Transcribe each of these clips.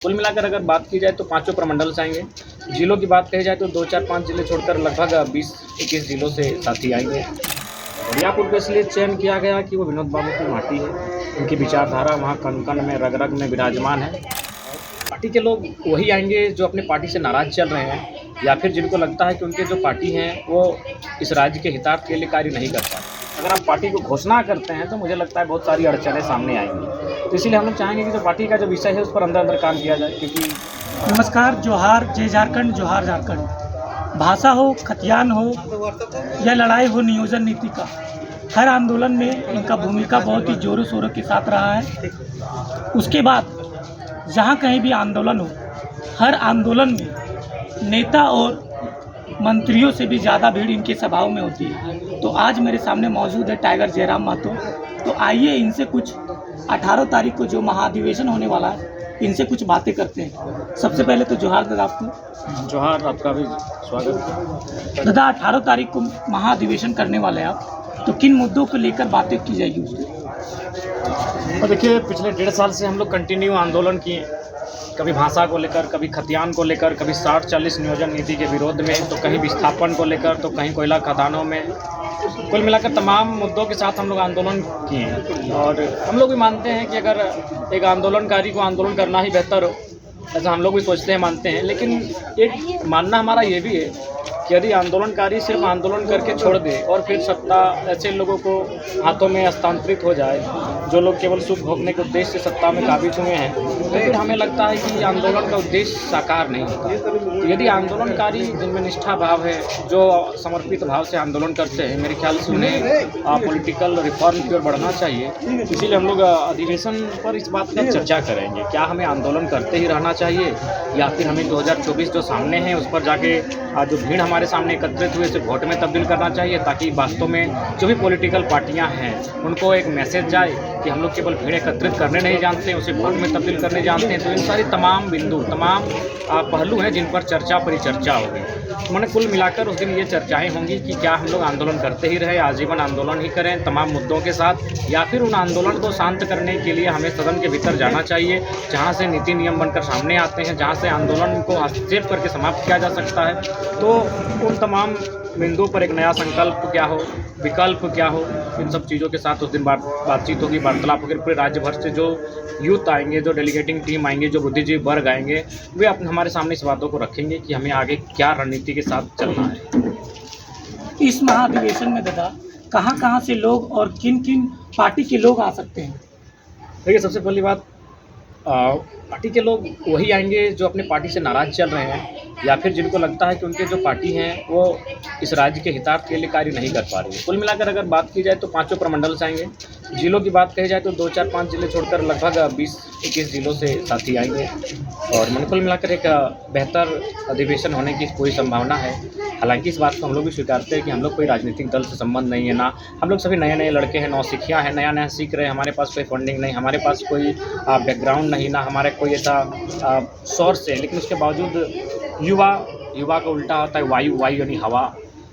कुल मिलाकर अगर बात की जाए तो पाँचों प्रमंडल से आएंगे। जिलों की बात कही जाए तो 2-4-5 जिले छोड़कर लगभग 20-21 जिलों से साथी आएंगे। बलियापुर को इसलिए चयन किया गया कि वो विनोद बाबू की माटी है, उनकी विचारधारा वहाँ कण-कण में, रग-रग में विराजमान है। पार्टी के लोग वही आएंगे जो अपनी पार्टी से नाराज़ चल रहे हैं या फिर जिनको लगता है कि उनके जो पार्टी हैं वो इस राज्य के हितार्थ के लिए कार्य नहीं कर पा रहे। अगर आप पार्टी को घोषणा करते हैं तो मुझे लगता है बहुत सारी अड़चनें सामने आएंगी, तो इसीलिए हम लोग चाहेंगे कि जो पार्टी का जो विषय है उस पर अंदर अंदर काम किया जाए। क्योंकि नमस्कार, जोहार, जय झारखंड, जोहार झारखंड। भाषा हो, खतियान हो या लड़ाई हो नियोजन नीति का, हर आंदोलन में इनका भूमिका बहुत ही जोरों शोरों के साथ रहा है। उसके बाद जहाँ कहीं भी आंदोलन हो, हर आंदोलन में नेता और मंत्रियों से भी ज़्यादा भीड़ इनके सभाओं में होती है। तो आज मेरे सामने मौजूद है टाइगर जयराम महतो। तो आइए इनसे कुछ 18 तारीख को जो महाधिवेशन होने वाला है इनसे कुछ बातें करते हैं। सबसे पहले तो जोहार दादा आपको। जोहार, आपका भी स्वागत। दादा, 18 तारीख को महाधिवेशन करने वाले हैं आप, तो किन मुद्दों को लेकर बातें की जाएगी उसमें? और देखिए, पिछले 1.5 साल से हम लोग कंटिन्यू आंदोलन किए, कभी भाषा को लेकर, कभी खतियान को लेकर, कभी 60-40 नियोजन नीति के विरोध में, तो कहीं विस्थापन को लेकर, तो कहीं कोयला खदानों में। कुल मिलाकर तमाम मुद्दों के साथ हम लोग आंदोलन किए हैं और हम लोग भी मानते हैं कि अगर एक आंदोलनकारी को आंदोलन करना ही बेहतर हो, ऐसा हम लोग भी सोचते हैं, मानते हैं। लेकिन एक मानना हमारा ये भी है कि यदि आंदोलनकारी सिर्फ आंदोलन करके छोड़ दे और फिर सत्ता ऐसे लोगों को हाथों में हस्तांतरित हो जाए जो लोग केवल सुख भोगने के उद्देश्य से सत्ता में काबिज हुए हैं, तो फिर हमें लगता है कि आंदोलन का उद्देश्य साकार नहीं होता। तो यदि आंदोलनकारी जिनमें निष्ठा भाव है, जो समर्पित भाव से आंदोलन करते हैं, मेरे ख्याल से उन्हें पॉलिटिकल रिफॉर्म की ओर बढ़ना चाहिए। इसीलिए हम लोग अधिवेशन पर इस बात पर चर्चा करेंगे, क्या हमें आंदोलन करते ही रहना चाहिए या फिर हमें 2024 जो सामने है उस पर जाके जो भीड़ हमारे सामने एकत्रित हुए उसे वोट में तब्दील करना चाहिए, ताकि वास्तव में जो भी पॉलिटिकल पार्टियां हैं उनको एक मैसेज जाए कि हम लोग केवल भीड़ एकत्रित करने नहीं जानते, उसे वोट में तब्दील करने जानते हैं। तो इन सारी तमाम बिंदु, तमाम पहलू हैं जिन पर चर्चा परिचर्चा होगी। तो मैंने कुल मिलाकर उस दिन ये चर्चाएं होंगी कि क्या हम लोग आंदोलन करते ही रहे, आजीवन आंदोलन ही करें तमाम मुद्दों के साथ, या फिर उन आंदोलन को शांत करने के लिए हमें सदन के भीतर जाना चाहिए, जहाँ से नीति नियम बनकर सामने आते हैं, जहाँ से आंदोलन को हस्तक्षेप करके समाप्त किया जा सकता है। तो उन तमाम बिंदुओं पर एक नया संकल्प क्या हो, विकल्प क्या हो, इन सब चीज़ों के साथ उस दिन बातचीत होगी, वार्तालाप होगी। पूरे राज्य भर से जो यूथ आएंगे, जो डेलीगेटिंग टीम आएंगे, जो बुद्धिजीवी वर्ग आएंगे, वे अपने हमारे सामने इस बातों को रखेंगे कि हमें आगे क्या रणनीति के साथ चलना है। इस महाधिवेशन में दादा कहाँ से लोग और किन किन पार्टी के लोग आ सकते हैं? देखिए, सबसे पहली बात, पार्टी के लोग वही आएंगे जो अपनी पार्टी से नाराज़ चल रहे हैं या फिर जिनको लगता है कि उनके जो पार्टी हैं वो इस राज्य के हितार्थ के लिए कार्य नहीं कर पा रही है। कुल मिलाकर अगर बात की जाए तो पाँचों प्रमंडल से आएंगे। जिलों की बात कही जाए तो 2-4-5 जिले छोड़कर लगभग 20-21 जिलों से साथी आएंगे और मैंने कुल मिलाकर एक बेहतर अधिवेशन होने की पूरी संभावना है। हालांकि इस बात को हम लोग भी स्वीकारते हैं कि हम लोग कोई राजनीतिक दल से संबंध नहीं है, ना हम लोग सभी नए नए लड़के हैं, नौसिखिया हैं, नया नया सीख रहे हैं। हमारे पास कोई फंडिंग नहीं, हमारे पास कोई बैकग्राउंड नहीं, ना हमारे कोई ऐसा सोर्स है। लेकिन उसके बावजूद युवा का उल्टा होता है वायु यानी हवा।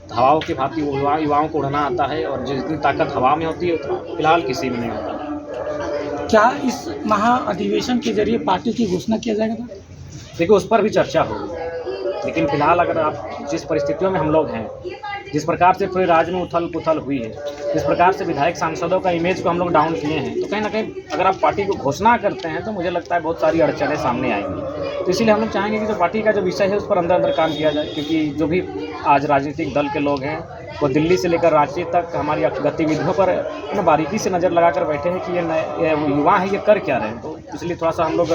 तो हवाओं की भांति युवाओं को उड़ना आता है और जितनी ताकत हवा में होती है उतना फिलहाल किसी में नहीं होता। क्या इस महाअधिवेशन के जरिए पार्टी की घोषणा किया जाएगा? देखिए, उस पर भी चर्चा होगी, लेकिन फिलहाल अगर आप जिस परिस्थितियों में हम लोग हैं, जिस प्रकार से पूरे राज्य में उथल पुथल हुई है, जिस प्रकार से विधायक सांसदों का इमेज को हम लोग डाउन किए हैं, तो कहीं ना कहीं अगर आप पार्टी को घोषणा करते हैं तो मुझे लगता है बहुत सारी अड़चनें सामने आएंगी। तो इसीलिए हम लोग चाहेंगे कि जो पार्टी का जो विषय है उस पर अंदर अंदर काम किया जाए। क्योंकि जो भी आज राजनीतिक दल के लोग हैं वो दिल्ली से लेकर रांची तक हमारी गतिविधियों पर बारीकी से नज़र लगाकर बैठे हैं कि ये युवा है, ये कर क्या रहे हैं। तो इसलिए थोड़ा सा हम लोग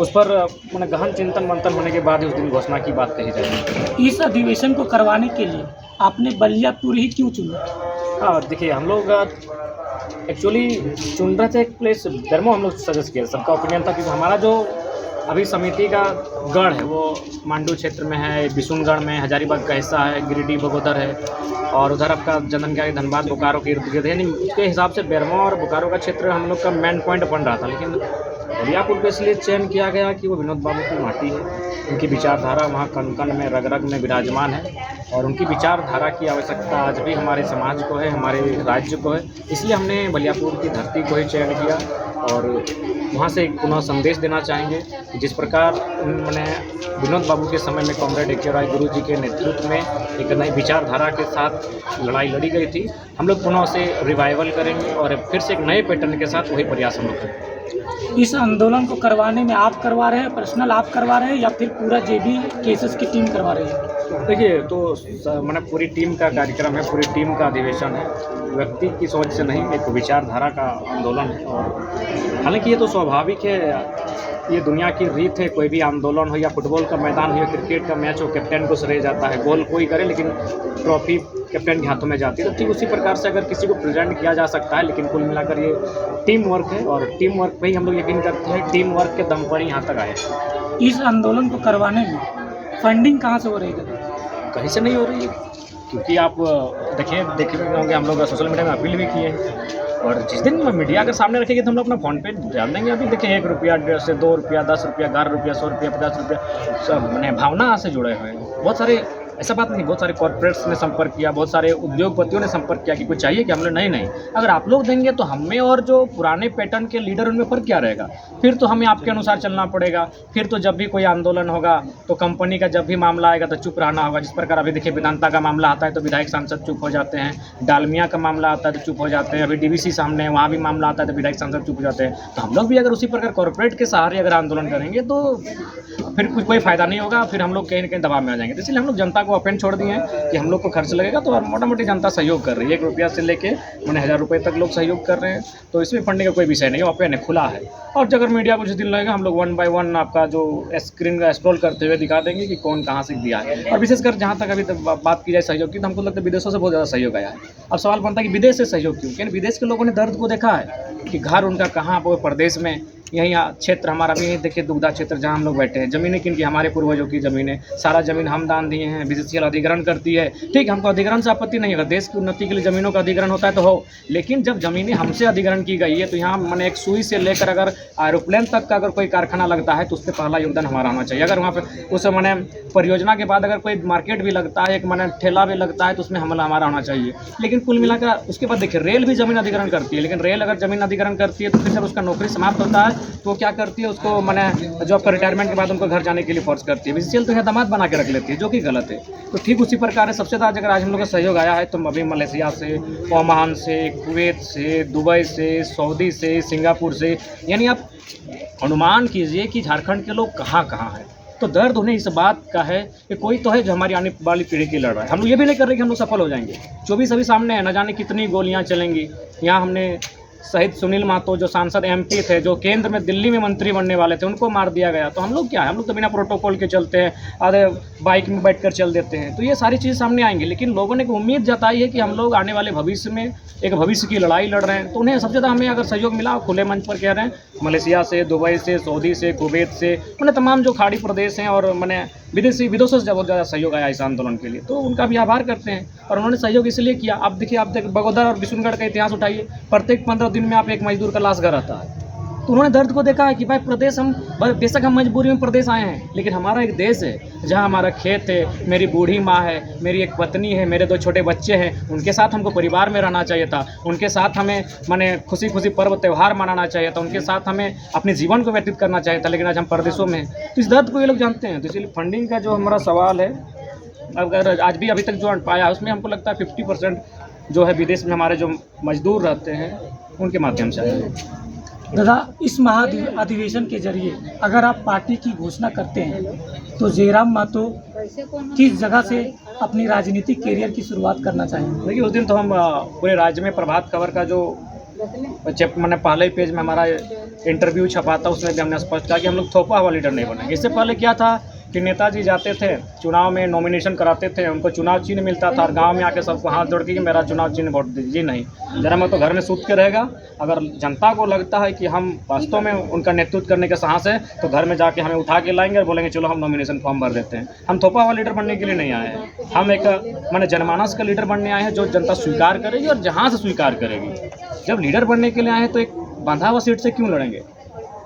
उस पर गहन चिंतन मंथन होने के बाद ही उस दिन घोषणा की बात कही जाएगी। इस अधिवेशन को करवाने के लिए आपने बलियापुर ही क्यों चुना? हाँ, देखिए, हम लोग एक्चुअली चुन रहे थे एक प्लेस, धर्मो हम लोग सजेस्ट किया, सबका ओपिनियन था। क्योंकि हमारा जो अभी समिति का गढ़ है वो मांडू क्षेत्र में है, बिशुनगढ़ में, हजारीबाग का हिस्सा है, गिरिडीह बगोदर है और उधर आपका जनसंख्या धनबाद बोकारो के इर्द गिर्द है। यानी उसके हिसाब से बेरमो और बोकारो का क्षेत्र हम लोग का मेन पॉइंट बन रहा था। लेकिन बलियापुर को इसलिए चयन किया गया कि वो विनोद बाबू की माटी है, उनकी विचारधारा वहाँ कण-कण में, रग-रग में विराजमान है और उनकी विचारधारा की आवश्यकता आज भी हमारे समाज को है, हमारे राज्य को है। इसलिए हमने बलियापुर की धरती को ही चयन किया और वहाँ से एक पुनः संदेश देना चाहेंगे कि जिस प्रकार मैंने विनोद बाबू के समय में कॉमरेड ए के राय गुरु जी के नेतृत्व में एक नई विचारधारा के साथ लड़ाई लड़ी गई थी, हम लोग पुनः उसे रिवाइवल करेंगे और फिर से एक नए पैटर्न के साथ वही प्रयास हम लोग करेंगे। इस आंदोलन को करवाने में आप करवा रहे हैं, पर्सनल आप करवा रहे हैं या फिर पूरा जेबी केसेस की टीम करवा रही है? देखिए, तो मैंने पूरी टीम का कार्यक्रम है, पूरी टीम का अधिवेशन है, व्यक्ति की सोच से नहीं, एक विचारधारा का आंदोलन है। और हालांकि ये तो स्वाभाविक है, ये दुनिया की रीत है, कोई भी आंदोलन हो या फुटबॉल का मैदान हो या क्रिकेट का मैच हो, कैप्टन को श्रेय जाता है, गोल कोई करे लेकिन ट्रॉफी कैप्टन के हाथों में जाती है। तो ठीक उसी प्रकार से अगर किसी को प्रेजेंट किया जा सकता है, लेकिन कुल मिलाकर ये टीम वर्क है और टीम वर्क पे ही हम लोग यकीन करते हैं, टीम वर्क के दम पर ही यहाँ तक आए। इस आंदोलन को करवाने में फंडिंग कहाँ से हो रही है? कहीं से नहीं हो रही है, क्योंकि आप देखे होंगे, हम लोग सोशल मीडिया में अपील भी किए हैं और जिस दिन मीडिया के सामने रखेंगे तो हम लोग अपना फ़ोन पे डाल देंगे। अभी देखिए, 1 रुपया से 2 रुपया, 10 रुपया, 11 रुपया, 100 रुपया, 50 रुपया, सब मैंने भावना से जुड़े हुए हैं। बहुत सारे, ऐसा बात नहीं, बहुत सारे कॉर्पोरेट्स ने संपर्क किया, बहुत सारे उद्योगपतियों ने संपर्क किया कि कुछ चाहिए कि हम लोग नहीं, अगर आप लोग देंगे तो हमें और जो पुराने पैटर्न के लीडर उनमें फ़र्क क्या रहेगा? फिर तो हमें आपके अनुसार चलना पड़ेगा। फिर तो जब भी कोई आंदोलन होगा तो कंपनी का जब भी मामला आएगा तो चुप रहना होगा। जिस प्रकार अभी देखिए, वेदांता का मामला आता है तो विधायक सांसद चुप हो जाते हैं, डालमिया का मामला आता है तो चुप हो जाते हैं, अभी डीवीसी सामने है वहाँ भी मामला आता है तो विधायक सांसद चुप हो जाते हैं। तो हम लोग भी अगर उसी प्रकार कॉर्पोरेट के सहारे अगर आंदोलन करेंगे तो फिर कोई फ़ायदा नहीं होगा, फिर हम लोग कहीं ना कहीं दबाव में आ जाएंगे। तो इसलिए हम लोग जनता को ओपन छोड़ दिए हैं कि हम लोग को खर्च लगेगा तो मोटा मोटी जनता सहयोग कर रही है, 1 रुपया से लेके मैंने 1000 रुपये तक लोग सहयोग कर रहे हैं। तो इसमें फंडिंग का कोई विषय नहीं है, ओपन है, खुला है। और अगर मीडिया कुछ दिन लगेगा, हम लोग 1 बाय 1 आपका जो स्क्रीन का स्क्रॉल करते हुए दिखा देंगे कि कौन कहाँ से दिया है। और विशेषकर जहाँ तक अभी बात की जाए सहयोग की, तो हमको लगता है विदेशों से बहुत ज़्यादा सहयोग आया है। अब सवाल बनता है कि विदेश से सहयोग क्यों? क्योंकि विदेश के लोगों ने दर्द को देखा है कि घर उनका कहाँ, वो प्रदेश में, यहीं क्षेत्र हमारा भी यहीं देखिए, दुग्धा क्षेत्र जहाँ हम लोग बैठे हैं, ज़मीनें किनकी? हमारे पूर्वजों की ज़मीनें, सारा ज़मीन हम दान दिए हैं, बीसीसीएल अधिग्रहण करती है। ठीक, हमको अधिग्रहण से आपत्ति नहीं है, अगर देश की उन्नति के लिए ज़मीनों का अधिग्रहण होता है तो हो, लेकिन जब ज़मीनें हमसे अधिग्रहण की गई है तो यहाँ मैंने एक सुई से लेकर अगर एरोप्लेन तक का अगर कोई कारखाना लगता है तो उस पर पहला योगदान हमारा होना चाहिए। अगर वहाँ पर उस मैंने परियोजना के बाद अगर कोई मार्केट भी लगता है, एक मैंने ठेला भी लगता है तो उसमें हमला हमारा होना चाहिए। लेकिन कुल मिलाकर उसके बाद देखिए, रेल भी ज़मीन अधिग्रहण करती है, लेकिन रेल अगर ज़मीन अधिग्रहण करती है तो फिर जब उसका नौकरी समाप्त होता है तो क्या करती है, उसको मैंने जॉब का रिटायरमेंट के बाद उनको घर जाने के लिए फोर्स करती है। बीसीसीएल तो यहाँ दामाद बना के रख लेती है, जो कि गलत है। तो ठीक उसी प्रकार है, सबसे ज़्यादा अगर आज हम लोग का सहयोग आया है तो अभी मलेशिया से, ओमान से, कुवैत से, दुबई से, सऊदी से, सिंगापुर से, यानी आप अनुमान कीजिए कि झारखंड के लोग कहाँ कहाँ हैं। तो दर्द उन्हें इस बात का है कि कोई तो है जो हमारी आने वाली पीढ़ी की लड़ रहा है। हम लोग ये भी नहीं कर रहे कि हम लोग सफल हो जाएंगे। 24 अभी सामने है, न जाने कितनी गोलियां चलेंगी। यहाँ हमने शहीद सुनील महतो जो सांसद एमपी थे, जो केंद्र में दिल्ली में मंत्री बनने वाले थे, उनको मार दिया गया। तो हम लोग क्या है, हम लोग तो बिना प्रोटोकॉल के चलते हैं, आधे बाइक में बैठकर चल देते हैं। तो ये सारी चीज़ सामने आएंगी, लेकिन लोगों ने एक उम्मीद जताई है कि हम लोग आने वाले भविष्य में एक भविष्य की लड़ाई लड़ रहे हैं। तो उन्हें सबसे ज़्यादा हमें अगर सहयोग मिला, खुले मंच पर कह रहे हैं, मलेशिया से, दुबई से, सऊदी से, कुवैत से, मैंने तमाम जो खाड़ी प्रदेश हैं और मैंने विदेशों से बहुत ज़्यादा सहयोग आया इस आंदोलन के लिए, तो उनका भी आभार करते हैं। और उन्होंने सहयोग इसलिए किया। अब देखिए, आप बगोदर और बिशुनगढ़ का इतिहास उठाइए, प्रत्येक 15 दिन में आप एक मजदूर का लाश घर आता है। तो उन्होंने दर्द को देखा है कि भाई प्रदेश, हम बेशक हम मजबूरी में प्रदेश आए हैं, लेकिन हमारा एक देश है जहाँ हमारा खेत है, मेरी बूढ़ी माँ है, मेरी एक पत्नी है, मेरे 2 छोटे बच्चे हैं, उनके साथ हमको परिवार में रहना चाहिए था, उनके साथ हमें माने खुशी खुशी पर्व त्यौहार मनाना चाहिए था, उनके साथ हमें अपने जीवन को व्यतीत करना चाहिए था, लेकिन आज हम प्रदेशों में हैं। तो इस दर्द को ये लोग जानते हैं। तो इसलिए फंडिंग का जो हमारा सवाल है, अगर आज भी अभी तक जो पाया उसमें हमको लगता है 50% जो है विदेश में हमारे जो मजदूर रहते हैं उनके माध्यम से आया है। दादा, इस महाअधिवेशन के जरिए अगर आप पार्टी की घोषणा करते हैं तो जयराम महतो किस जगह से अपनी राजनीतिक करियर की शुरुआत करना चाहेंगे? देखिए, उस दिन तो हम पूरे राज्य में प्रभात खबर का जो मैंने पहले पेज में हमारा इंटरव्यू छपा था, उसमें भी हमने स्पष्ट कहा कि हम लोग थोपा हुआ लीडर नहीं बनेंगे। इससे पहले क्या था कि नेताजी जाते थे चुनाव में, नॉमिनेशन कराते थे, उनको चुनाव चिन्ह मिलता था और गांव में आके सबको हाथ जोड़ के कि मेरा चुनाव चिन्ह वोट दीजिए। नहीं, जरा मैं तो घर में सूत के रहेगा। अगर जनता को लगता है कि हम वास्तव में उनका नेतृत्व करने के साहस है तो घर में जाके हमें उठा के लाएंगे और बोलेंगे चलो हम नॉमिनेशन फॉर्म भर देते हैं। हम थोपा हुआ लीडर बनने के लिए नहीं आए हैं, हम एक मैंने जनमानस का लीडर बनने आए हैं जो जनता स्वीकार करेगी और जहाँ से स्वीकार करेगी। जब लीडर बनने के लिए आए हैं तो एक बांधा हुआ सीट से क्यों लड़ेंगे?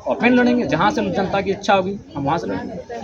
ओपन लड़ेंगे, जहाँ से जनता की इच्छा होगी हम वहाँ से लड़ेंगे।